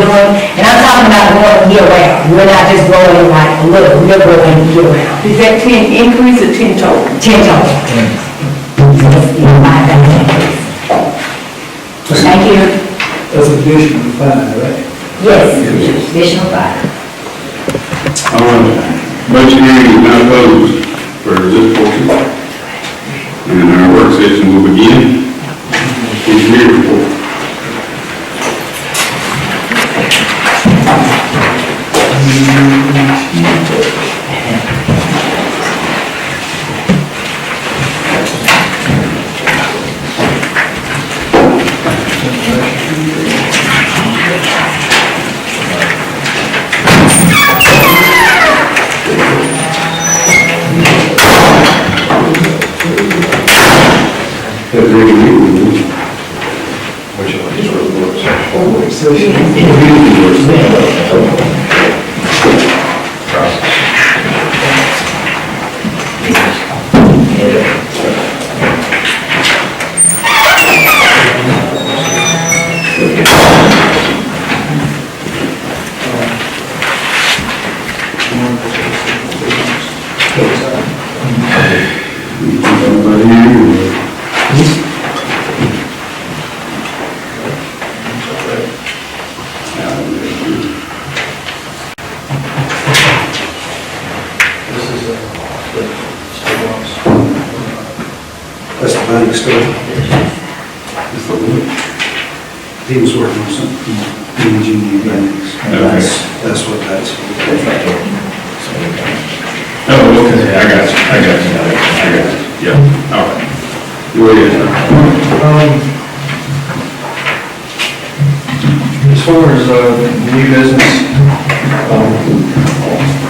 doing, and I'm talking about growing year round. We're not just growing like a little, we're growing year round. Is that 10 increase or 10 total? 10 total. Thank you. That's additional to 5, right? Yes, additional 5. Budget hearing is now closed for this portion. And our work session will begin. Engineer report. That's the bank stuff. He was working on something, PG banks. That's what that's for. Oh, okay, I got you. Yeah, all right. Go ahead. As far as new business,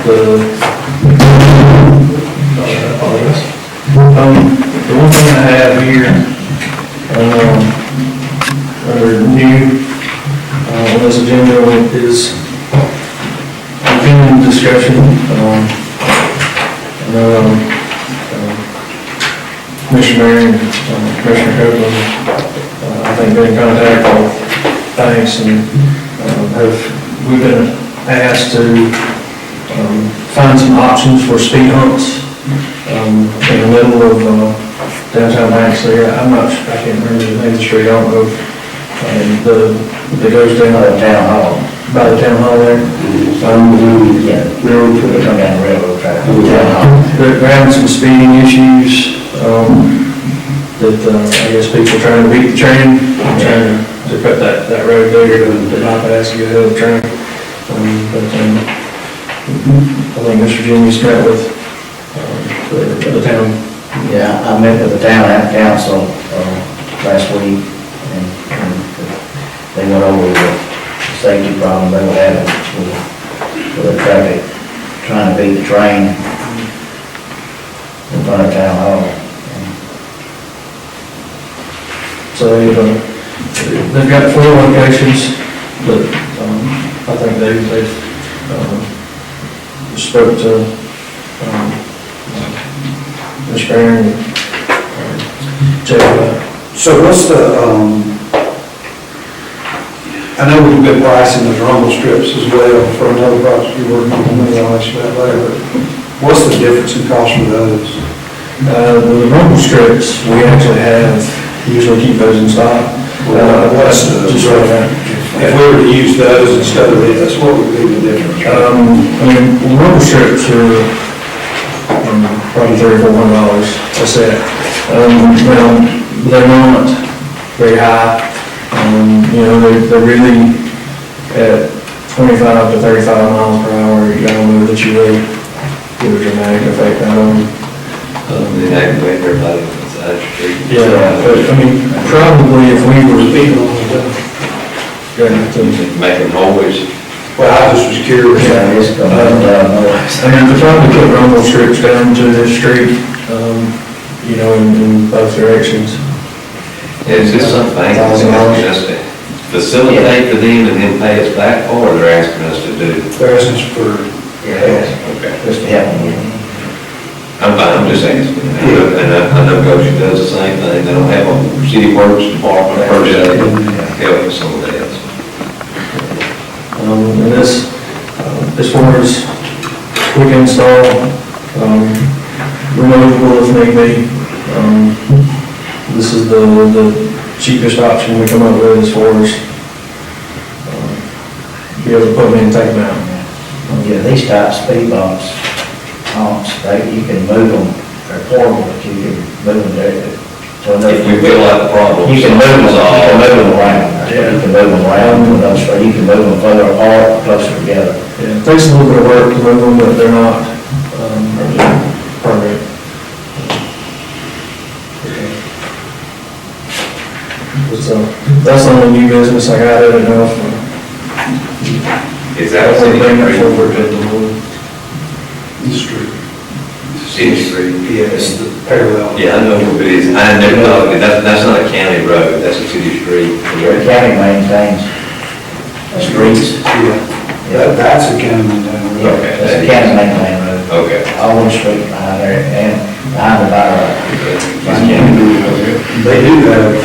the one thing I have here under new on this agenda is continuing discussion. Commissioner and Commissioner Copeland, I think, been in contact with banks and we've been asked to find some options for speed humps in the middle of downtown Banks there. I can't remember the name of the street, I don't know. That goes down By the town hall. by the town hall there. Yeah, railroad, we come down the railroad track. Town hall. They're having some speeding issues, that, I guess people trying to beat the train, trying to cut that road there to bypass and get ahead of the train. I think Mr. Jimmy's met with, the town. Yeah, I met with the town council, last week, and they went over the safety problem they were having with the traffic, trying to beat the train in front of town hall. So they've got 4 locations, but I think they've spoke to Mr. Barron and Jeff. So what's the, I know we've been pricing the rumble strips as well for another project you're working on, maybe I'll ask you that later. What's the difference in cost for those? The rumble strips, we actually usually keep those in stock. What's the, Just right now. if we were to use those instead of this, what would be the difference? The rumble strips are probably $300 or $400 a set. Well, they're not very high. They're really at 25 to 35 miles per hour. You don't know that you really get a dramatic effect out of them. They activate everybody on the side of the street. Yeah, but probably if we were Make them always. Well, I just was curious. It's coming down. to probably put rumble strips down to this street, in both directions. Is this something just to facilitate for them and then pay us back, or they're asking us to do? They're asking for, Okay. Just to help them. I'm fine, I'm just asking. And I know Goshen does the same thing. They don't have a city works department per se, help with some of that. And this, as far as quick install, removable if need be, this is the cheapest option we come up with as far as be able to put them in and take them out. Yeah, these type speed bumps, you can move them, they're portable, but you can move them there. So If we feel like the problem. You can move them, around. Yeah. You can move them around, or you can move them further apart, closer together. Yeah, it takes a little bit of work to move them, but they're not, permanent. So, that's the only new business I got, I don't know if. Is that a city Bring that street? forward at the moment. East Street. City street? Yes, the parallel. Yeah, I know what it is. I never thought, of it. That's not a county road, that's a city street. The county maintains streets. Yeah, that's a county down there. Okay. It's a county maintained road. Okay. All one street behind there and behind the fire. They do have,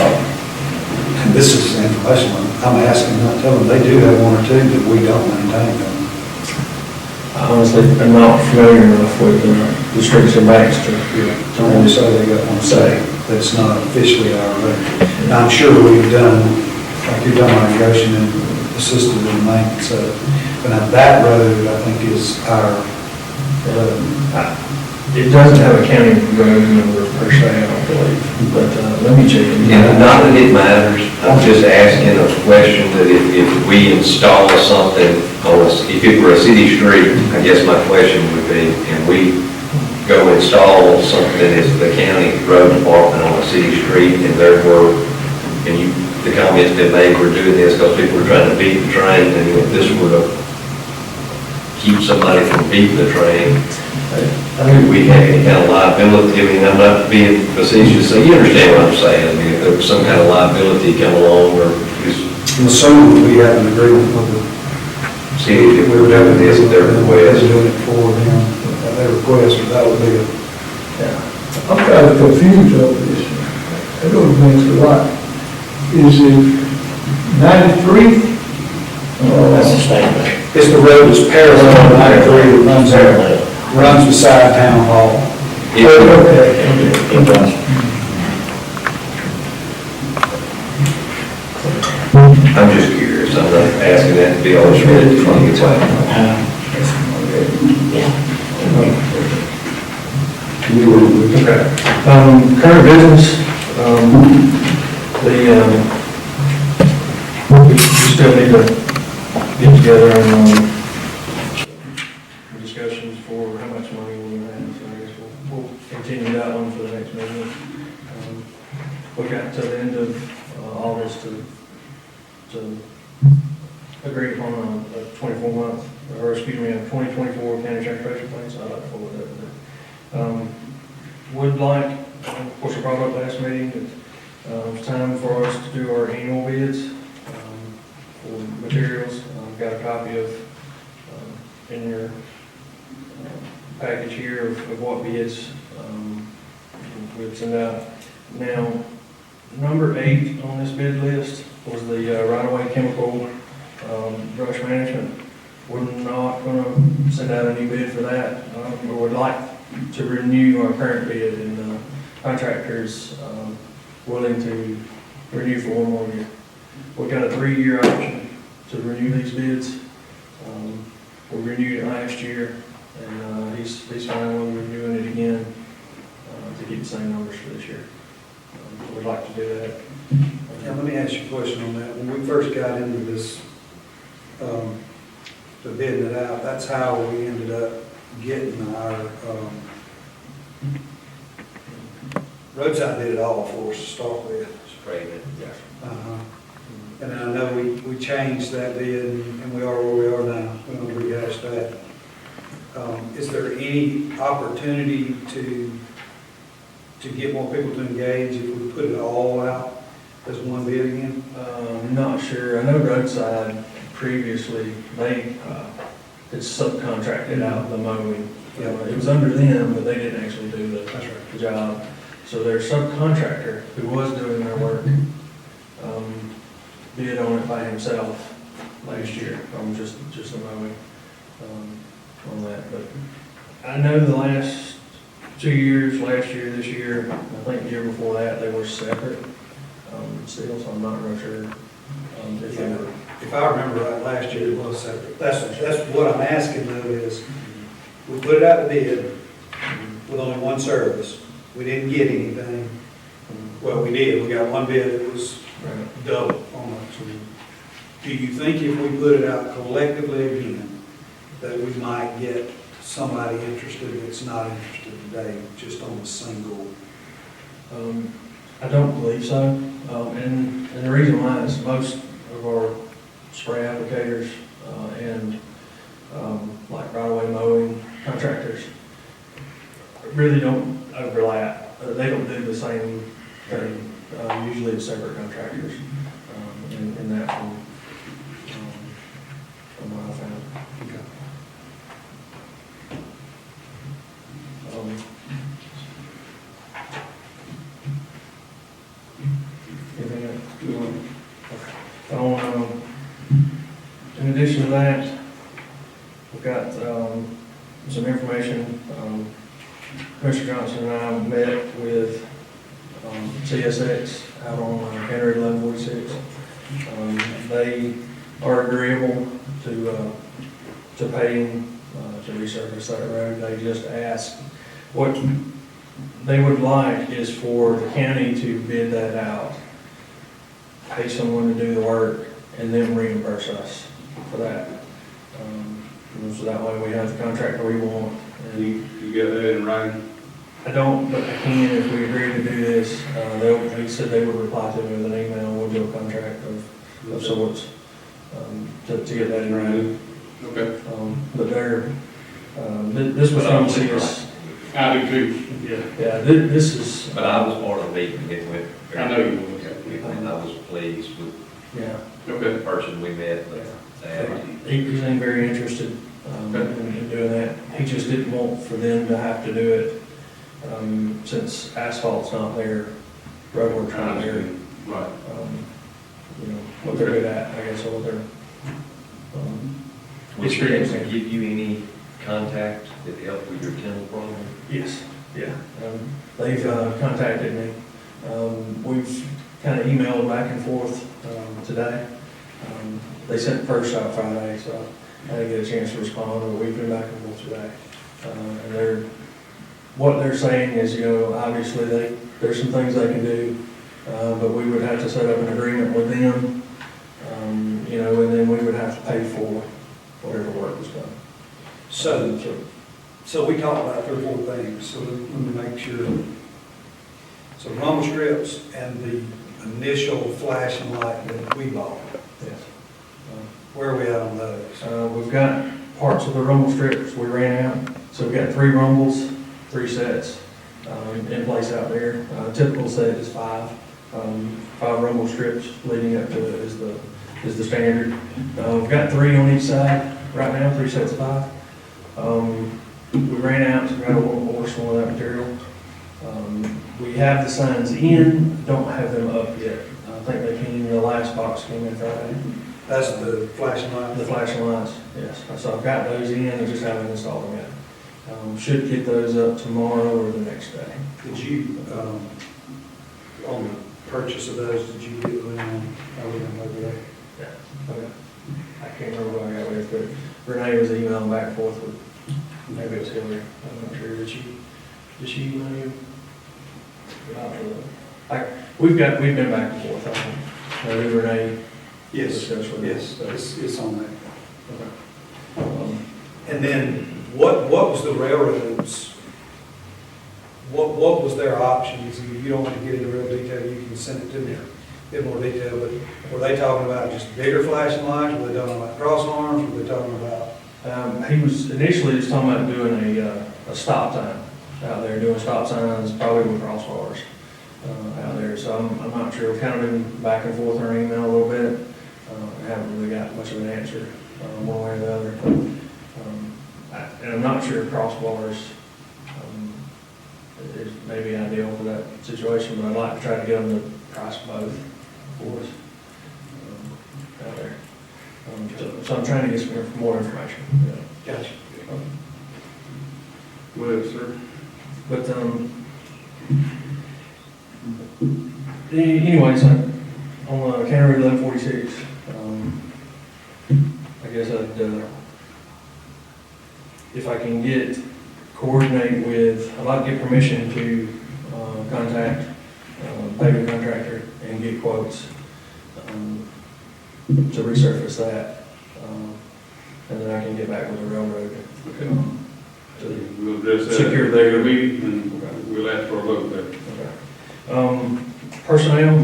and this is information I'm asking, not telling, they do have one or two that we don't maintain them. Honestly, I'm not familiar enough with the streets in Baxter. So when they say they got one say, that's not officially our road. Now, I'm sure we've done, like you've done irrigation and assisted in maintenance of it. But now that road, I think, is our road. It doesn't have a county road number per se, I don't believe, but let me check it. And not that it matters, I'm just asking a question that if we install something on if it were a city street, I guess my question would be, can we go install something as the county road department on a city street and therefore, the comments been made, we're doing this because people are trying to beat the train, and if this were to keep somebody from beating the train, do we have any kind of liability? I mean, I'm not being facetious, so you understand what I'm saying. I mean, if there was some kind of liability come along, or is I'm assuming we have an agreement with the city that we're doing this at their We're request. doing it for them at their request, but that would be a. I'm kind of confused over this. I don't think it's right. Is it 93? That's the state road. It's the road that's parallel to 93 that runs there, Parallel. runs beside Town Hall. Okay. It runs. I'm just curious, I'm not asking that to be all shredded from the way. Okay. Current business, we still need to get together and, discussions for how much money we're gonna have, so I guess we'll continue that one for the next meeting. We got to the end of August to agree upon a 24-month, or excuse me, a 2024 county transportation plan, so I'd like to forward that to them. Would like, of course, I brought up last meeting, that it's time for us to do our annual bids for materials. I've got a copy of, in your package here of what bids we'd send out. Now, number 8 on this bid list was the right-of-way chemical brush management. We're not going to send out a new bid for that. We would like to renew our current bid, and the contractor's willing to renew for one more year. We've got a 3-year option to renew these bids. We renewed it last year, and he's fine with renewing it again to keep the same numbers for this year. We'd like to do that. Now, let me ask you a question on that. When we first got into this, to bidding it out, that's how we ended up getting our, roadside did it all for us to start with. Spraying it. Uh-huh. And I know we changed that bid, and we are where we are now. We don't rehash that. Is there any opportunity to get more people to engage if we put it all out as one bid again? Not sure. I know roadside previously, they had subcontracted out the mowing. It was under them, but they didn't actually do the job. So their subcontractor, who was doing their work, bid on it by himself. last year, just a mowing, on that, but I know the last 2 years, last year, this year, I think the year before that, they were separate, still, so I'm not real sure, if they were. If I remember right, last year it was separate. That's what I'm asking though is, we put it out to bid with only one service. We didn't get anything. Well, we did. We got one bid that was Right. double almost. Do you think if we put it out collectively again, that we might get somebody interested that's not interested today, just on a single? I don't believe so, and the reason why is most of our spray applicators, and, like right-of-way mowing contractors really don't overlap. They don't do the same thing. Usually it's separate contractors, in that from what I found. Anything else? Okay. In addition to that, we've got, some information, Commissioner Johnson and I met with, CSX out on Henry 1146. They are agreeable to paying, to resurface that road. They just asked, what they would like is for the county to bid that out, pay someone to do the work, and then reimburse us for that. So that way we have the contractor we want. And You got that in writing? I don't, but I can if we agree to do this. They said they would reply to me with an email, we'll do a contract of sorts, to get that in writing. Okay. But this was from CS. I do too. Yeah, this is. But I was part of the meeting, it went. I know you were. And I was pleased with Yeah. the person we met, but He seemed very interested, in doing that. He just didn't want for them to have to do it, since asphalt's not there, road work's not there. Right. What they're good at, I guess, or what they're, was there able to give you any contact that helped with your dental problem? Yes, yeah. They've contacted me. We've kind of emailed back and forth today. They sent the first out Friday, so I didn't get a chance to respond, but we've been back and forth today. And what they're saying is, obviously there's some things they can do, but we would have to set up an agreement with them, and then we would have to pay for whatever work was done. So we talked about 3 or 4 things, so let me make sure. So rumble strips and the initial flashing light that we bought, Yes. where are we at on those? We've got parts of the rumble strips we ran out, so we've got 3 rumbles, 3 sets in place out there. Typical set is 5. 5 rumble strips leading up to it is the standard. We've got 3 on each side right now, 3 sets of 5. We ran out, so we got to order some of that material. We have the signs in, don't have them up yet. I think they came, the last box came in Friday. That's the flashing light? The flashing lights, yes. So I've got those in, I just haven't installed them yet. Should get those up tomorrow or the next day. Did you, on the purchase of those, did you get them on, how we went over that? Yeah. Okay. I can't remember what I got with, but Renee was emailing back and forth with, maybe it was Hillary, I'm not sure. Did she email you? We've been back and forth on it. Renee. Yes, discussed with us, so. it's on that. Okay. And then, what was the railroads, what was their options? And you don't want to get into real detail, you can send it to me, a bit more detail, but were they talking about just bigger flashing lights? Were they talking about cross arms? Were they talking about? He was initially just talking about doing a stop sign out there, doing stop signs, probably with crossbars out there. So I'm not sure. We've kind of been back and forth on our email a little bit. I haven't really got much of an answer one way or the other. And I'm not sure if crossbars is maybe ideal for that situation, but I'd like to try to get them to price both for us out there. So I'm trying to get some more information. Yeah. Gotcha. What else, sir? But, anyways, on County Road 1146, I guess if I can coordinate with, I'd like to get permission to contact paving contractor and get quotes to resurface that, and then I can get back with the railroad. Okay. We'll address that Secure at their- the meeting, and we'll ask for a vote there. Okay. Personnel,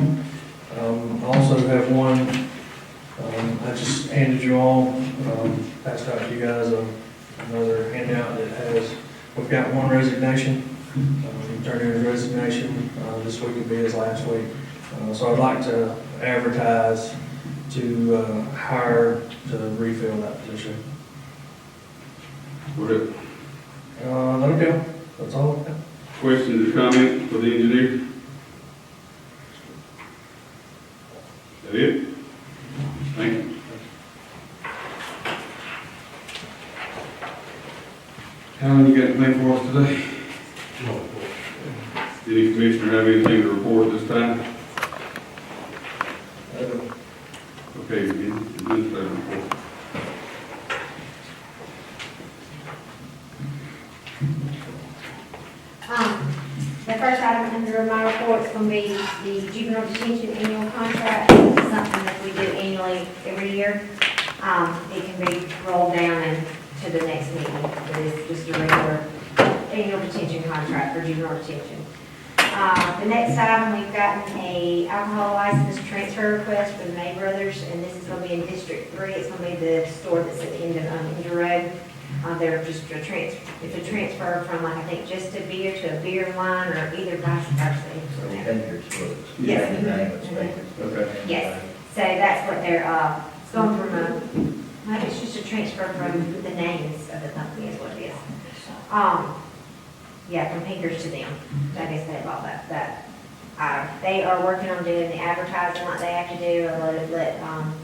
I also have one, I just handed you all, passed out to you guys another handout that has, we've got one resignation. He turned in his resignation, this week would be his last week. So I'd like to advertise to hire to refill that position. What else? That'll go, that's all I've got. Questions or comments for the engineer? That it? Thank you. Alan, you got anything for us today? No. Any commissioner have anything to report this time? Okay, administrative report. The first item under my report is going to be the juvenile detention annual contract. This is something that we do annually every year. It can be rolled down and to the next meeting. It is just a regular annual detention contract for juvenile detention. The next item, we've gotten a alcohol license transfer request for the May Brothers, and this is going to be in District 3. It's going to be the store that's at the end of Inter Road. They're just it's a transfer from, like, I think, just a beer to a beer and wine, or either vice versa. Baker's was. Yes. The name was Baker's. Okay. Yes, so that's what they're, it's going from it's just a transfer from the names of the company is what it is. Yeah, from Pinkers to them. I guess they bought that. They are working on doing the advertising like they have to do, or let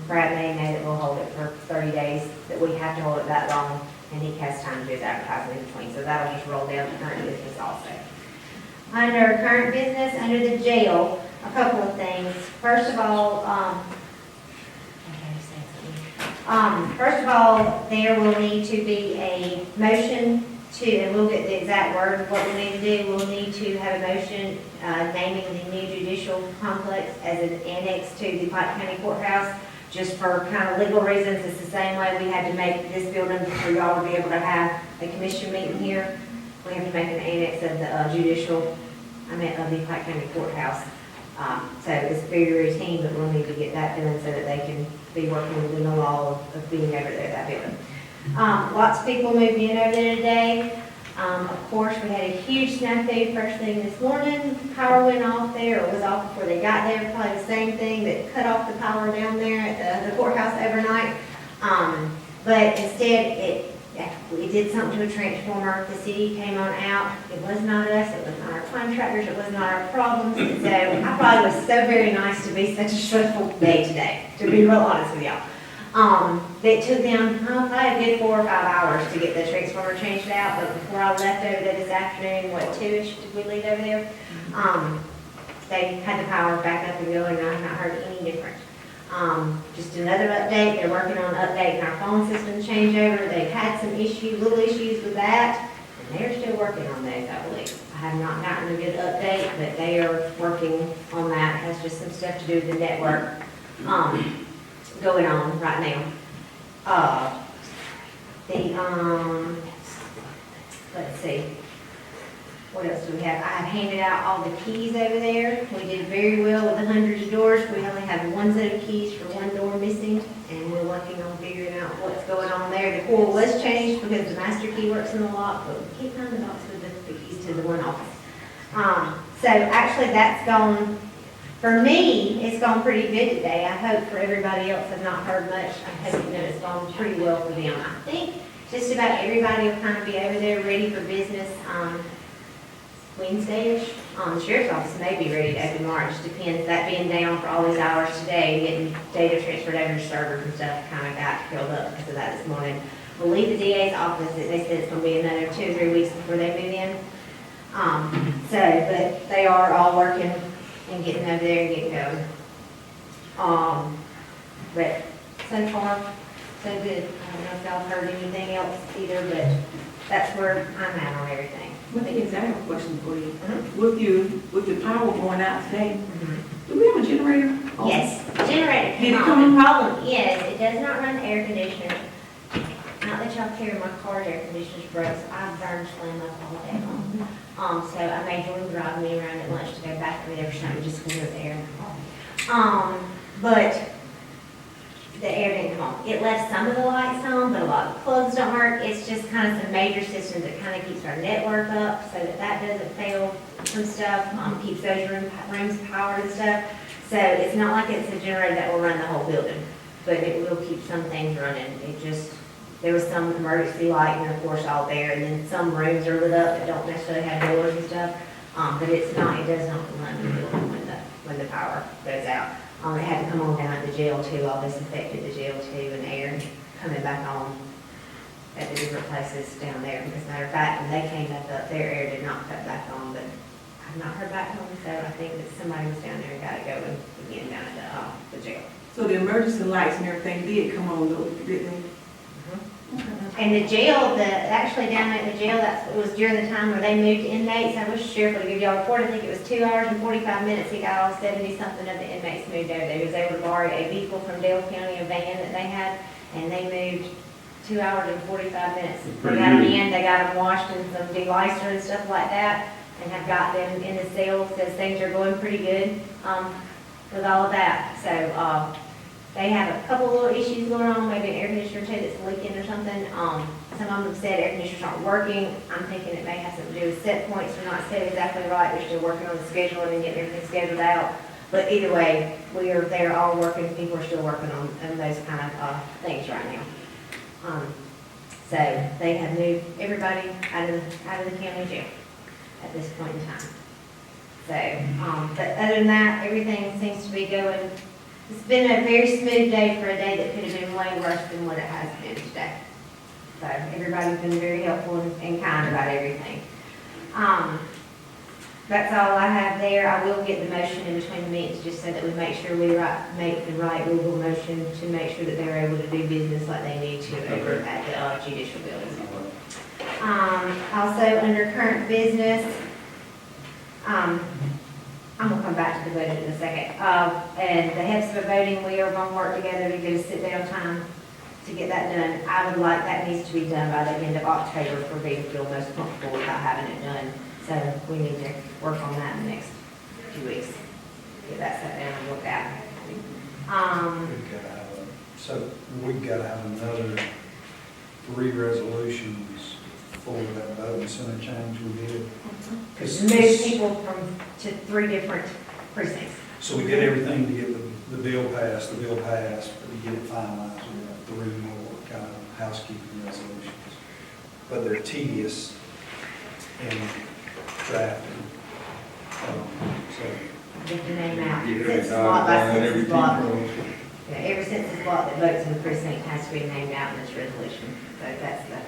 Brad May know that we'll hold it for 30 days, that we have to hold it that long, and he has time to do his advertising in between, so that'll just roll down to current business also. Under current business, under the jail, a couple of things. First of all, there will need to be a motion to, and we'll get the exact word of what we need to do. We'll need to have a motion naming the new judicial complex as an annex to the Pike County Courthouse, just for kind of legal reasons. It's the same way we had to make this building for y'all to be able to have a commission meeting here. We have to make an annex of the of the Pike County Courthouse. So it's very routine, but we'll need to get that done so that they can be working within the law of being over there, that building. Lots of people moved in over there today. Of course, we had a huge snafu first thing this morning. Power went off there, or was off before they got there. Probably the same thing that cut off the power down there at the courthouse overnight. But instead, it did something to a transformer. The city came on out. It was not us. It was not our contractors. It was not our problems. And so I probably was so very nice to be such a stressful day today, to be real honest with y'all. It took them probably a good 4 or 5 hours to get the transformer changed out, but before I left over there this afternoon, 2-ish did we leave over there? They had the power back up and going, and I have not heard any different. Just another update, they're working on updating our phone system changeover. They've had some little issues with that, and they're still working on those, I believe. I have not gotten a good update, but they are working on that. It has just some stuff to do with the network. Going on right now. Let's see, what else do we have? I have handed out all the keys over there. We did very well with the hundreds of doors. We only have one set of keys for one door missing, and we're working on figuring out what's going on there. The coil was changed because the master key works in the lock, but we can't find the box with the keys to the one office. So actually that's gone. For me, it's gone pretty good today. I hope for everybody else I've not heard much. I'm hoping that it's gone pretty well for them. I think just about everybody will kind of be over there ready for business Wednesday-ish. The sheriff's office may be ready to open March, depends, that being down for all these hours today, getting data transferred over to servers and stuff, kind of got filled up because of that this morning. We'll leave the DA's office, they said it's gonna be another 2 or 3 weeks before they move in. But they are all working and getting over there and getting going. But so far, so good. I don't know if y'all heard anything else either, but that's where I'm at on everything. What is, I have a question for you. Mhm. With the power going out today, do we have a generator? on? Yes, generator. Did it The come on? problem is, it does not run the air conditioner. Not that y'all care, my car's air conditioner's broke, so I burn slam up all day long. So I made Jordan drive me around at lunch to go back over there for something, just because of the air in the car. But the air didn't come on. It left some of the lights on, but a lot of the plugs don't work. It's just kind of some major systems that kind of keeps our network up so that that doesn't fail some stuff, keeps those rooms powered and stuff. So it's not like it's a generator that will run the whole building, but it will keep some things running. There was some emergency lighting, of course, out there, and then some rooms are lit up that don't necessarily have doors and stuff. But it does not run the building when the power goes out. It had to come on down at the jail too, all this affected the jail too, and air coming back on at the different places down there. As a matter of fact, when they came back up, their air did not cut back on, but I've not heard back from them, so I think that somebody was down there and got it going again down at the jail. So the emergency lights and everything did come on though, didn't they? And the jail, actually down at the jail, it was during the time where they moved inmates. I wish the sheriff would give y'all a report. I think it was 2 hours and 45 minutes. He got all 70-something of the inmates moved over there. He was able to borrow a vehicle from Dale County, a van that they had, and they moved 2 hours and 45 minutes. They got them in, they got them washed and some delicer and stuff like that, and have got them in the cell. Says things are going pretty good with all of that. So they have a couple little issues going on, maybe an air conditioner or two that's leaking or something. Some of them said air conditioners aren't working. I'm thinking it may have something to do with set points are not set exactly right. They're still working on the scheduling and getting everything scheduled out. But either way, they're all working, people are still working on those kind of things right now. So they have moved everybody out of the county jail at this point in time. So, but other than that, everything seems to be going. It's been a very smooth day for a day that could have been way worse than what it has been today. So everybody's been very helpful and kind about everything. That's all I have there. I will get the motion in between the meetings just so that we make sure we make the right legal motion to make sure that they're able to do business like they need to over at the judicial building. Also, under current business, I'm gonna come back to the budget in a second. And the heads of voting, we are gonna work together to get a sit-down time to get that done. I would like, that needs to be done by the end of October for me to feel most comfortable without having it done. So we need to work on that in the next few weeks. Get that sat down and looked at. We've got to have another 3 resolutions for that vote and center change we did. Move people to 3 different precincts. So we did everything to get the bill passed, but to get it finalized, we have 3 more kind of housekeeping resolutions. But they're tedious in drafting. Get the name out. Census block by census block. Yeah, every census block that votes in the precinct has to be named out in this resolution. So that's the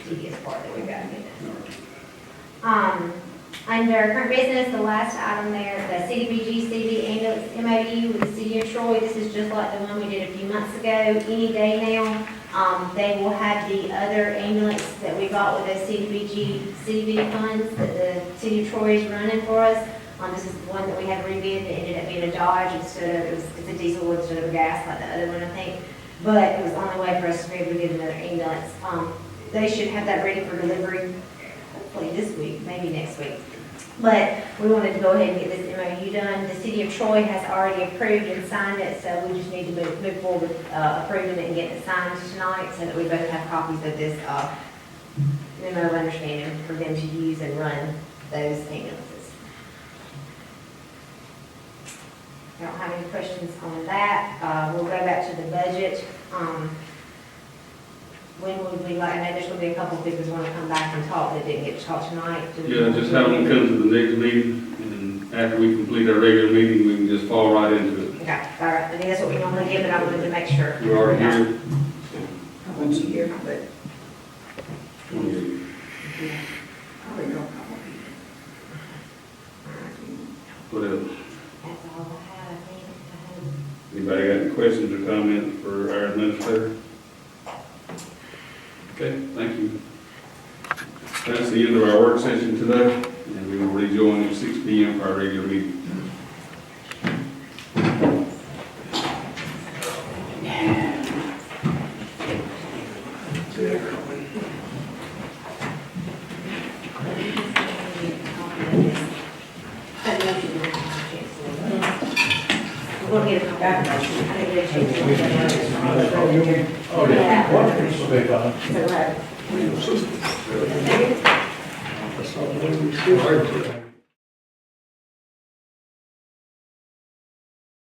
tedious part that we've got to get done. Under current business, the last item there, the CDBG CD ambulance MOU with the city of Troy. This is just like the one we did a few months ago. Any day now, they will have the other ambulance that we bought with the CDBG funds that the city of Troy is running for us. This is the one that we had rebid that ended up being a Dodge instead of, it's a diesel instead of a gas like the other one, I think. But it was on the way for us to be able to get another ambulance. They should have that ready for delivery hopefully this week, maybe next week. But we wanted to go ahead and get this MOU done. The city of Troy has already approved and signed it, so we just need to move forward with approving it and getting it signed tonight so that we both have copies of this memo of understanding for them to use and run those ambulances. I don't have any questions on that. We'll go back to the budget. when would we like, I know there's gonna be a couple of people who wanna come back and talk that didn't get to talk tonight. Do we- Yeah, just have them come to the next meeting, and then after we complete our regular meeting, we can just fall right into it. Okay, all right, I think that's what we normally do, but I wanted to make sure. We're already here. Once a year, but, 28. probably no problem. What else? That's all I had, I think. Anybody got any questions or comments for our administrator? Okay, thank you. That's the end of our work session today, and we will rejoin at 6 p.m. for our regular meeting. We'll get a copy. Oh, yeah. Wonderful. Big one. So, That's all we do.